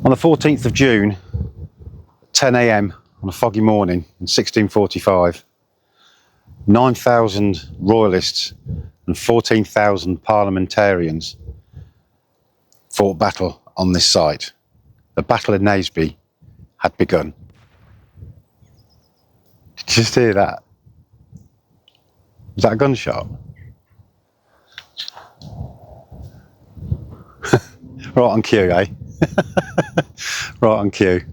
On the 14th of June, 10 AM on a foggy morning in 1645, 9,000 Royalists and 14,000 Parliamentarians fought battle on this site. The Battle of Naseby had begun. Did you just hear that? Was that a gunshot? Right on cue, eh? Right on cue.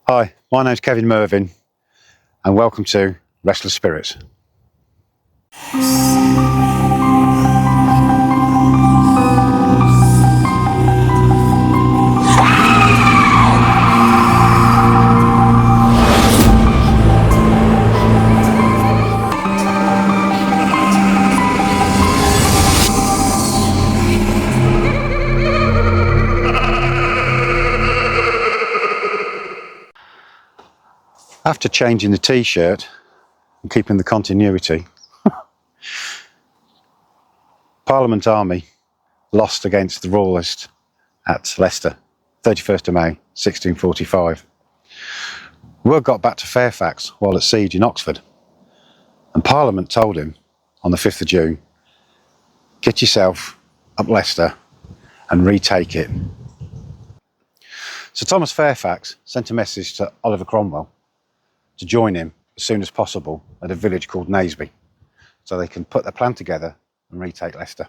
Hi, my name's Kevin Mervyn and welcome to Restless Spirits. After changing the t-shirt and keeping the continuity, Parliament Army lost against the Royalist at Leicester, 31st of May 1645. Word got back to Fairfax while at siege in Oxford, and Parliament told him on the 5th of June, get yourself up Leicester and retake it. So Thomas Fairfax sent a message to Oliver Cromwell to join him as soon as possible at a village called Naseby, so they can put their plan together and retake Leicester.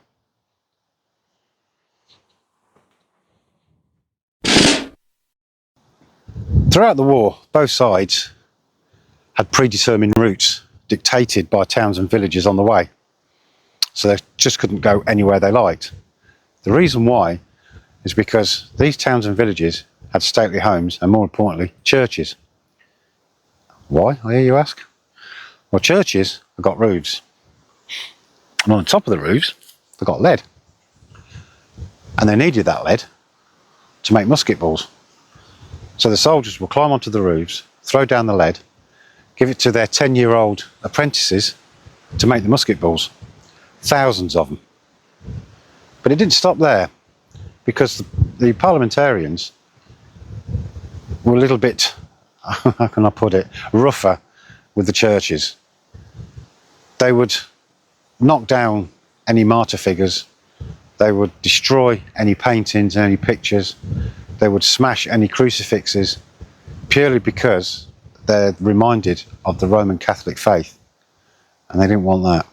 Throughout the war, both sides had predetermined routes dictated by towns and villages on the way, so they just couldn't go anywhere they liked. The reason why is because these towns and villages had stately homes and, more importantly, churches. Why, I hear you ask? Well, churches have got roofs, and on the top of the roofs they've got lead, and they needed that lead to make musket balls. So the soldiers will climb onto the roofs, throw down the lead, give it to their 10-year-old apprentices to make the musket balls. Thousands of them. But it didn't stop there, because the Parliamentarians were a little bit, how can I put it, rougher with the churches. They would knock down any martyr figures, they would destroy any paintings, any pictures, they would smash any crucifixes, purely because they're reminded of the Roman Catholic faith, and they didn't want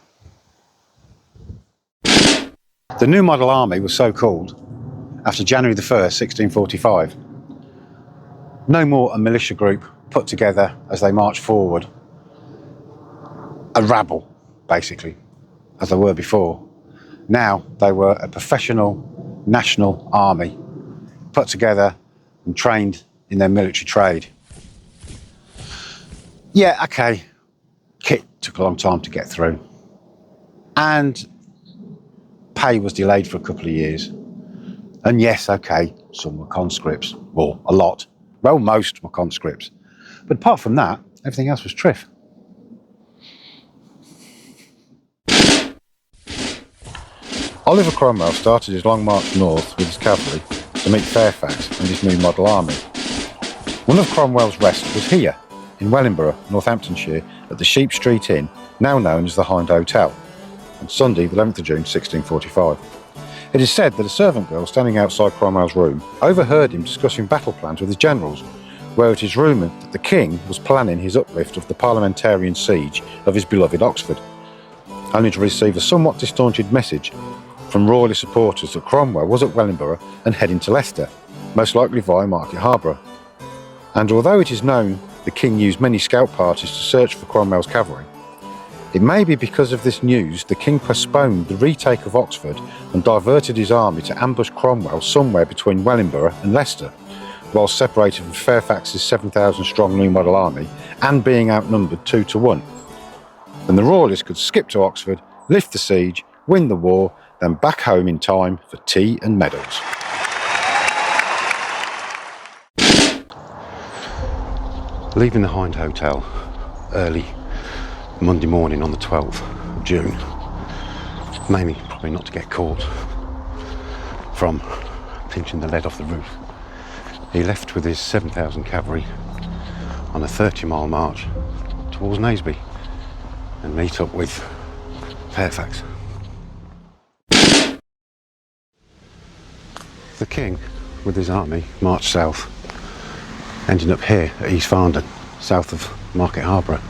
that. The New Model Army was so called after January the 1st, 1645. No more a militia group put together as they marched forward, a rabble basically, as they were before. Now they were a professional national army put together and trained in their military trade. Yeah, okay, kit took a long time to get through, and pay was delayed for a couple of years. And yes, okay, some were conscripts, well, a lot. Well, most were conscripts. But apart from that, everything else was triff. Oliver Cromwell started his long march north with his cavalry to meet Fairfax and his New Model Army. One of Cromwell's rests was here, in Wellingborough, Northamptonshire, at the Sheep Street Inn, now known as the Hind Hotel, on Sunday, the 11th of June, 1645. It is said that a servant girl standing outside Cromwell's room overheard him discussing battle plans with his generals, where it is rumoured that the king was planning his uplift of the Parliamentarian siege of his beloved Oxford, only to receive a somewhat distorted message from Royalist supporters that Cromwell was at Wellingborough and heading to Leicester, most likely via Market Harborough. And although it is known the king used many scout parties to search for Cromwell's cavalry, it may be because of this news the king postponed the retake of Oxford and diverted his army to ambush Cromwell somewhere between Wellingborough and Leicester, while separated from Fairfax's 7,000 strong New Model Army and being outnumbered 2 to 1. Then the Royalists could skip to Oxford, lift the siege, win the war, then back home in time for tea and medals. Leaving the Hind Hotel early Monday morning on the 12th of June, mainly probably not to get caught from pinching the lead off the roof. He left with his 7,000 cavalry on a 30-mile march towards Naseby and meet up with Fairfax. The king, with his army, marched south, ending up here at East Farndon, south of Market Harborough.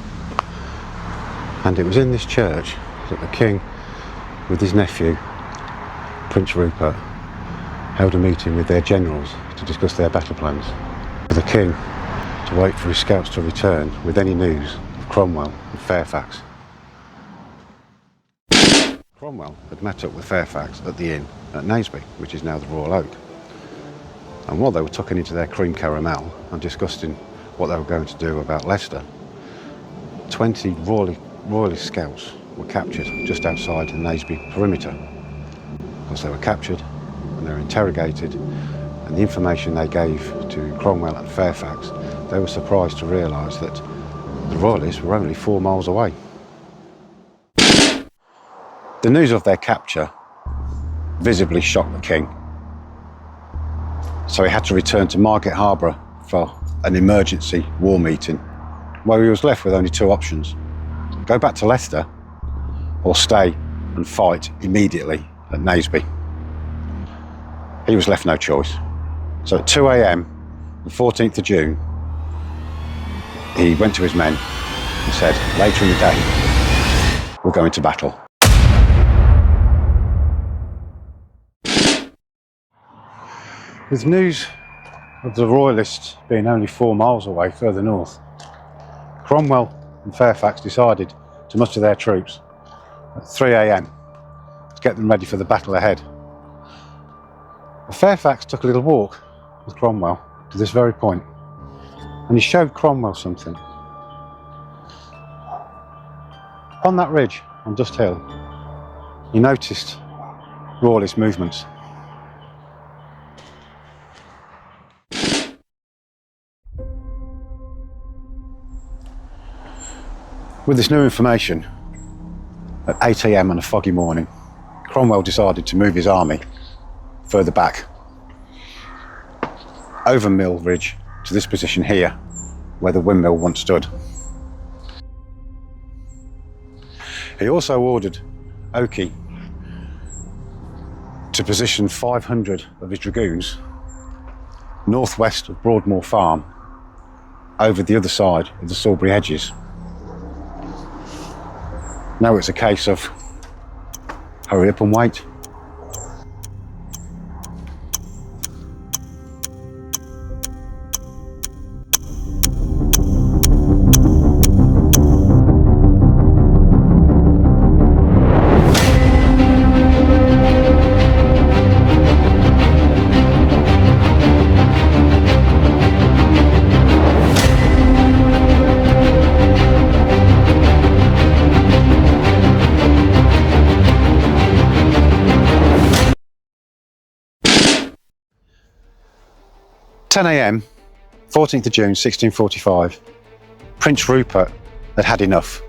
And it was in this church that the king, with his nephew, Prince Rupert, held a meeting with their generals to discuss their battle plans. For the king to wait for his scouts to return with any news of Cromwell and Fairfax. Cromwell had met up with Fairfax at the inn at Naseby, which is now the Royal Oak. And while they were tucking into their cream caramel and discussing what they were going to do about Leicester, 20 Royalist scouts were captured just outside the Naseby perimeter. Because they were captured and they were interrogated, and the information they gave to Cromwell and Fairfax, they were surprised to realise that the Royalists were only 4 miles away. The news of their capture visibly shocked the king, so he had to return to Market Harborough for an emergency war meeting, where he was left with only 2 options: go back to Leicester or stay and fight immediately at Naseby. He was left no choice. So at 2 a.m, the 14th of June, he went to his men and said, later in the day, we're going to battle. With news of the Royalists being only 4 miles away further north, Cromwell and Fairfax decided to muster their troops at 3 a.m. to get them ready for the battle ahead. Fairfax took a little walk with Cromwell to this very point, and he showed Cromwell something. On that ridge on Dust Hill, he noticed Royalist movements. With this new information, at 8 a.m. on a foggy morning, Cromwell decided to move his army further back, over Mill Ridge to this position here, where the windmill once stood. He also ordered Oakey to position 500 of his dragoons northwest of Broadmoor Farm, over the other side of the Salisbury hedges. Now it's a case of hurry up and wait. At 10 a.m, 14th of June 1645, Prince Rupert had had enough.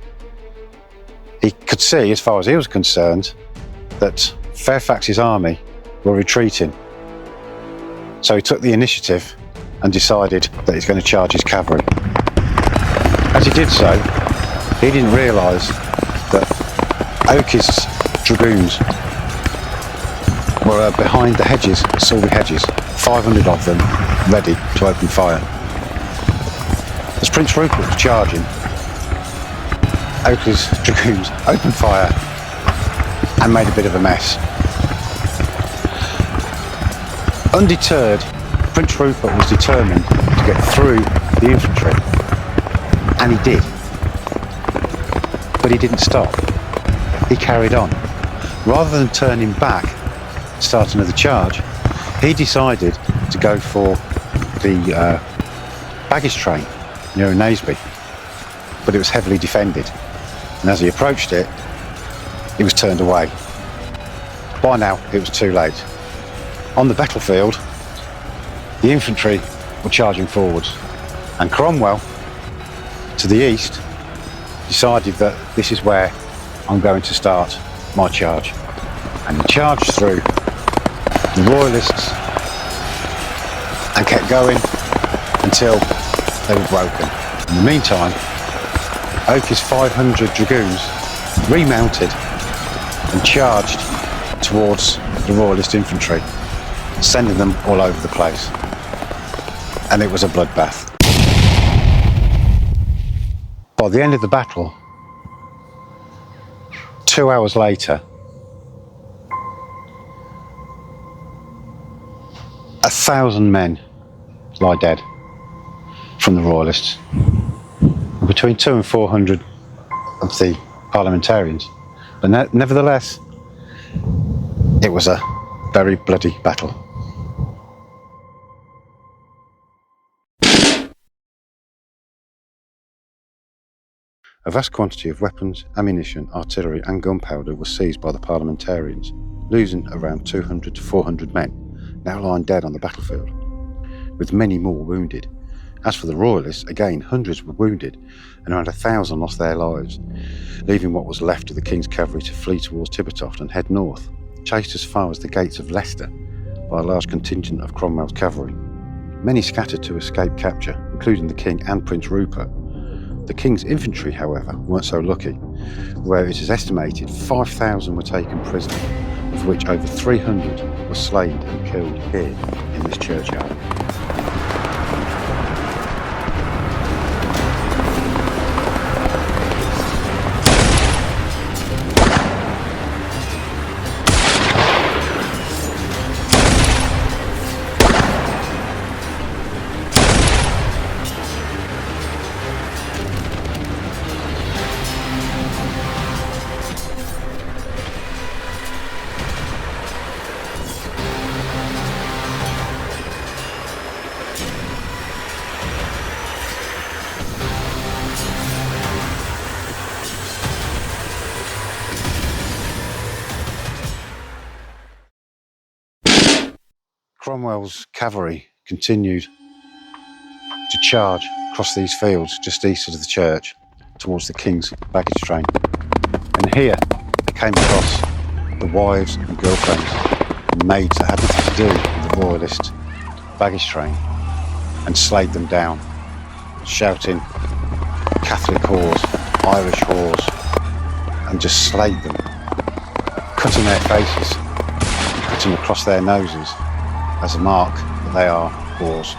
He could see, as far as he was concerned, that Fairfax's army were retreating. So he took the initiative and decided that he's going to charge his cavalry. As he did so, he didn't realise that Oakey's dragoons were behind the hedges, the Salisbury hedges, 500 of them ready to open fire. As Prince Rupert was charging, Oakey's dragoons opened fire and made a bit of a mess. Undeterred, Prince Rupert was determined to get through the infantry, and he did. But he didn't stop. He carried on. Rather than turning back, start another charge, he decided to go for the baggage train near Naseby, but it was heavily defended, and as he approached it, he was turned away. By now, it was too late. On the battlefield, the infantry were charging forwards, and Cromwell, to the east, decided that this is where I'm going to start my charge. And he charged through the Royalists and kept going until they were broken. In the meantime, Oake's 500 dragoons remounted and charged towards the Royalist infantry, sending them all over the place. And it was a bloodbath. By the end of the battle, 2 hours later, 1,000 men lie dead from the Royalists, between 200 and 400 of the Parliamentarians. But nevertheless, it was a very bloody battle. A vast quantity of weapons, ammunition, artillery and gunpowder was seized by the Parliamentarians, losing around 200 to 400 men, now lying dead on the battlefield, with many more wounded. As for the Royalists, again hundreds were wounded and around 1,000 lost their lives, leaving what was left of the King's cavalry to flee towards Tivertoft and head north, chased as far as the gates of Leicester by a large contingent of Cromwell's cavalry. Many scattered to escape capture, including the King and Prince Rupert. The King's infantry, however, weren't so lucky, where it is estimated 5,000 were taken prisoner, of which over 300 were slain and killed here in this churchyard. Cromwell's cavalry continued to charge across these fields just east of the church towards the King's baggage train. And here they came across the wives and girlfriends and maids that had nothing to do with the Royalist baggage train and slayed them down, shouting Catholic whores, Irish whores, and just slayed them, cutting their faces, cutting across their noses, as a mark that they are whores.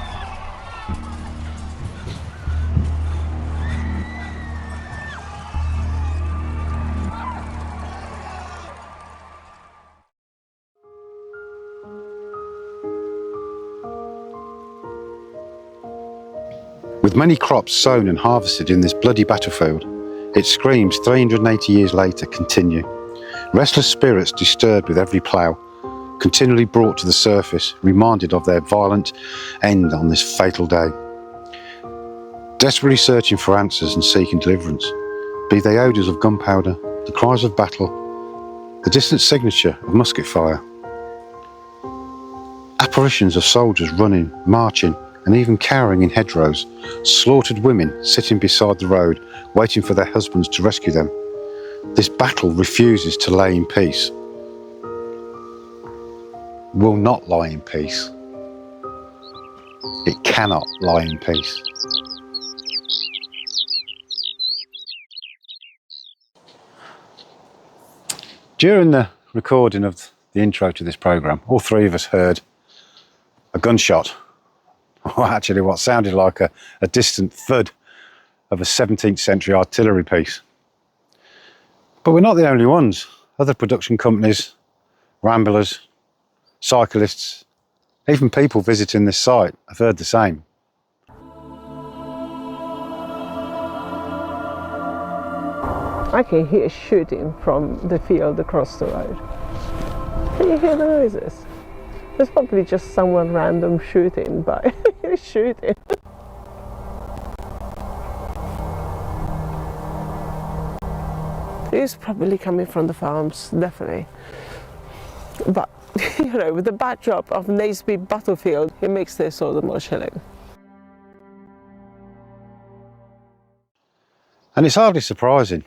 With many crops sown and harvested in this bloody battlefield, its screams 380 years later continue. Restless spirits disturbed with every plough, continually brought to the surface, reminded of their violent end on this fatal day. Desperately searching for answers and seeking deliverance, be they odours of gunpowder, the cries of battle, the distant signature of musket fire, apparitions of soldiers running, marching, and even cowering in hedgerows, slaughtered women sitting beside the road, waiting for their husbands to rescue them. This battle refuses to lay in peace. Will not lie in peace. It cannot lie in peace. During the recording of the intro to this programme, all three of us heard a gunshot, or actually what sounded like a distant thud of a 17th century artillery piece. But we're not the only ones. Other production companies, ramblers, cyclists, even people visiting this site have heard the same. I can hear shooting from the field across the road. Can you hear the noises? There's probably just someone random shooting, but he's shooting. It's probably coming from the farms, definitely. But, you know, with the backdrop of Naseby battlefield, it makes this all the more chilling. And it's hardly surprising.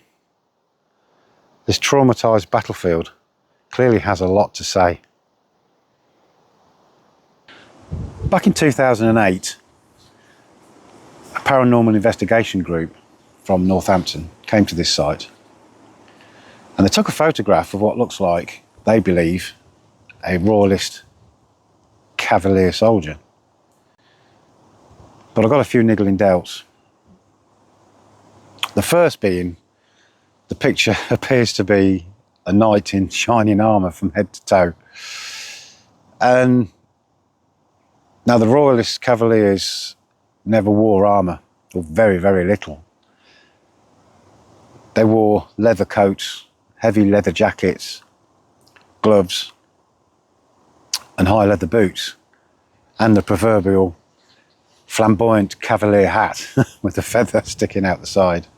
This traumatised battlefield clearly has a lot to say. Back in 2008, a paranormal investigation group from Northampton came to this site, and they took a photograph of what looks like, they believe, a Royalist Cavalier soldier. But I got a few niggling doubts. The first being, the picture appears to be a knight in shining armour from head to toe. And now the Royalist Cavaliers never wore armour, or very, very little. They wore leather coats, heavy leather jackets, gloves, and high leather boots, and the proverbial flamboyant cavalier hat with the feather sticking out the side.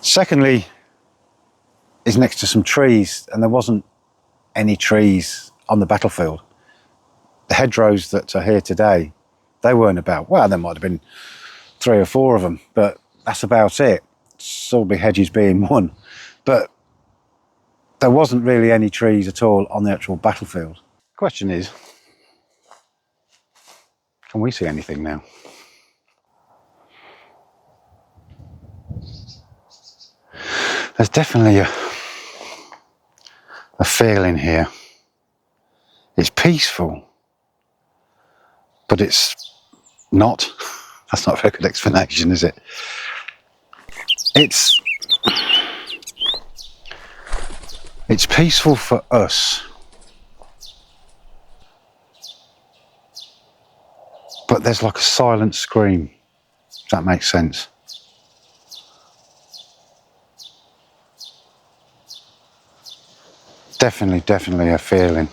Secondly, is next to some trees, and there wasn't any trees on the battlefield. The hedgerows that are here today, they weren't about. Well, there might have been 3 or 4 of them, but that's about it. Sulby hedges being one. But there wasn't really any trees at all on the actual battlefield. The question is, can we see anything now? There's definitely a feeling here. It's peaceful, but it's not. That's not a very good explanation, is it? It's peaceful for us, but there's like a silent scream, if that makes sense. Definitely a feeling.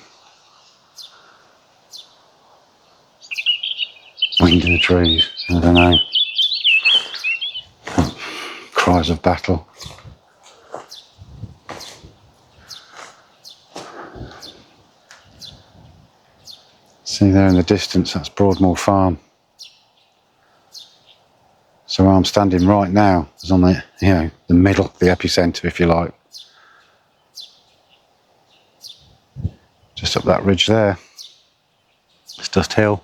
Wind in the trees, I don't know. Cries of battle. See there in the distance, that's Broadmoor Farm. So where I'm standing right now is on the, the middle, the epicentre, if you like. Just up that ridge there. It's Dust Hill.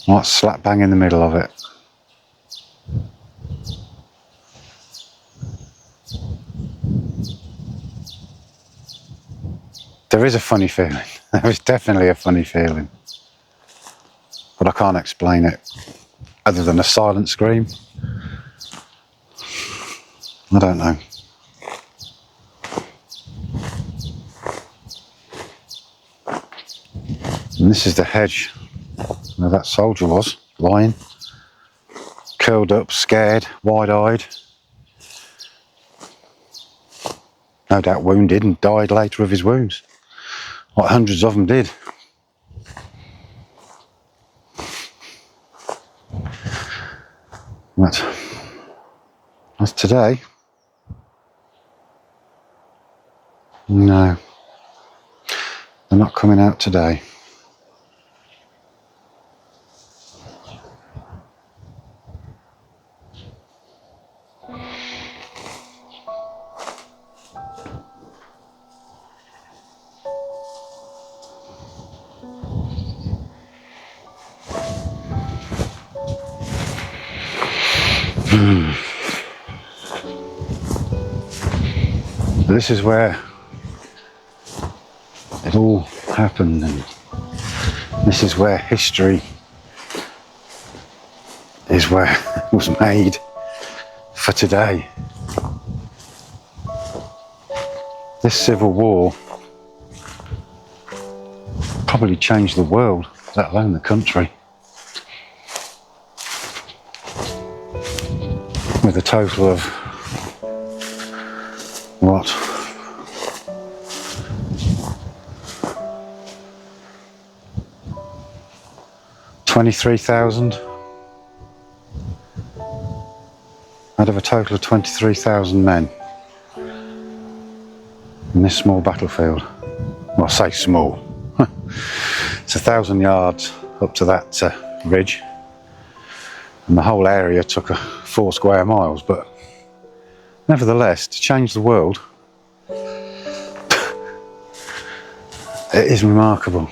Right slap bang in the middle of it. There is a funny feeling. There is definitely a funny feeling. But I can't explain it other than a silent scream. I don't know. And this is the hedge where that soldier was lying, curled up, scared, wide-eyed. No doubt wounded and died later of his wounds, like hundreds of them did. But as today, no, they're not coming out today. This is where it all happened, and this is where history is where it was made for today. This civil war probably changed the world, let alone the country. With a total of, what? 23,000 out of a total of 23,000 men in this small battlefield. Well, I say small. It's 1,000 yards up to that ridge, And the whole area took 4 square miles, but nevertheless, to change the world, it is remarkable.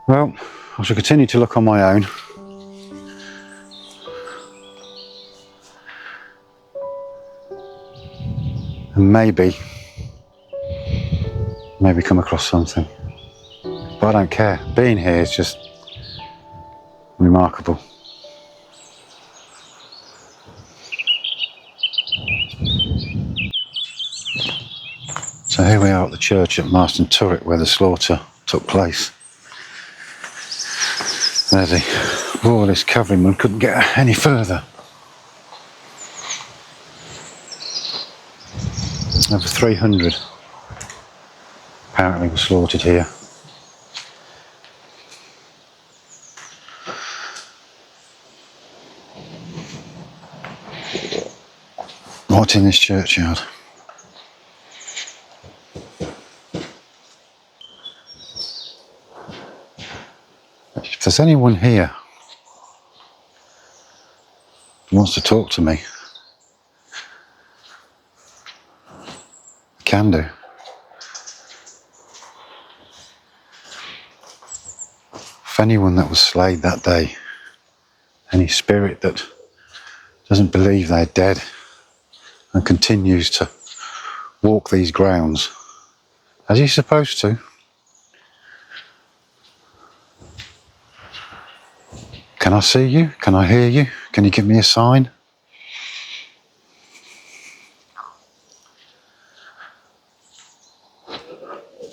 Well, I shall continue to look on my own. And maybe come across something. But I don't care. Being here is just remarkable. So here we are at the church at Marston Turret where the slaughter took place. There the Royalist cavalrymen couldn't get any further. Over 300 apparently were slaughtered here. Right in this churchyard. If there's anyone here who wants to talk to me, can do. If anyone that was slayed that day, any spirit that doesn't believe they're dead and continues to walk these grounds as he's supposed to, can I see you? Can I hear you? Can you give me a sign?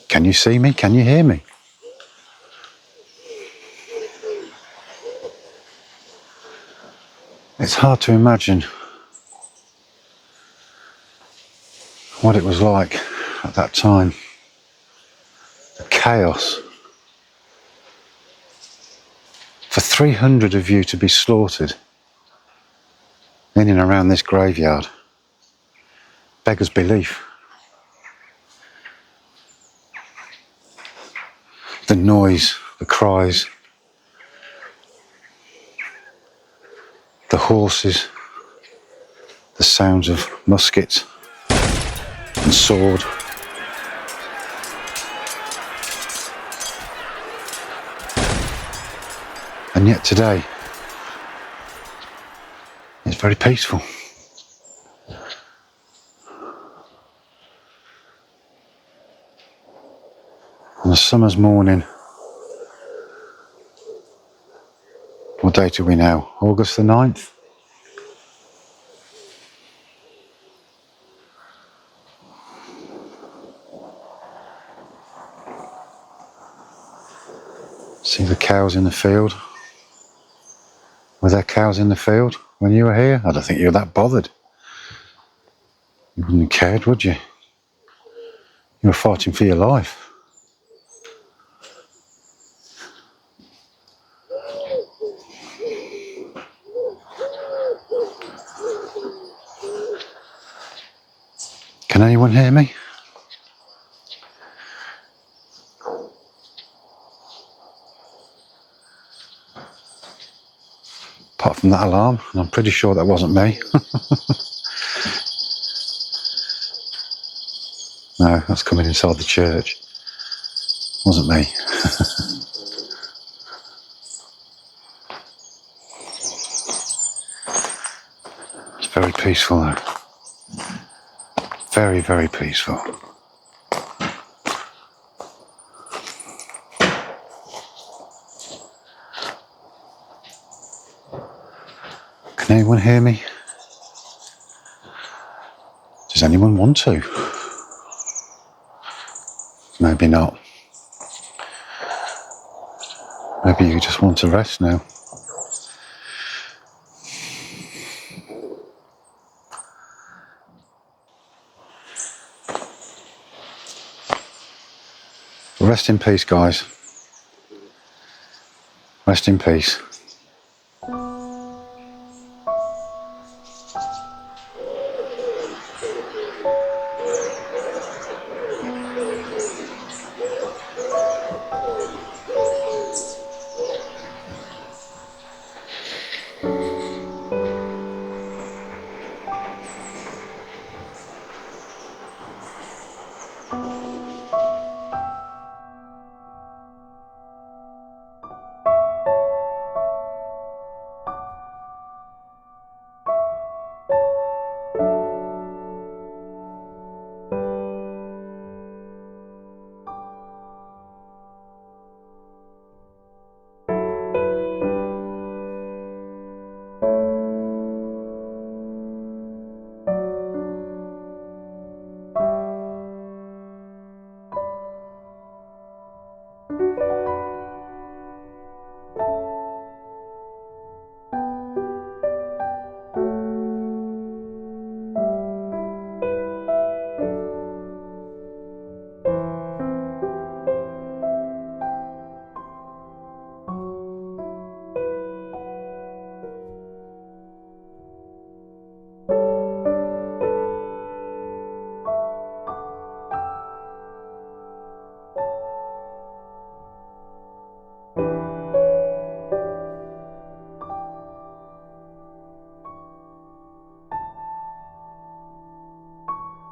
Can you see me? Can you hear me? It's hard to imagine what it was like at that time. The chaos. For 300 of you to be slaughtered in and around this graveyard beggars belief. The noise, the cries, the horses, the sounds of muskets and sword. And yet today, it's very peaceful. On a summer's morning, what date are we now? August the 9th? See the cows in the field? Were there cows in the field when you were here? I don't think you were that bothered. You wouldn't have cared, would you? You were fighting for your life. Can anyone hear me? Apart from that alarm, and I'm pretty sure that wasn't me. No, that's coming inside the church. Wasn't me. It's very peaceful though. Very, very peaceful. Can anyone hear me? Does anyone want to? Maybe not. Maybe you just want to rest now. Rest in peace, guys. Rest in peace.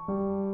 you.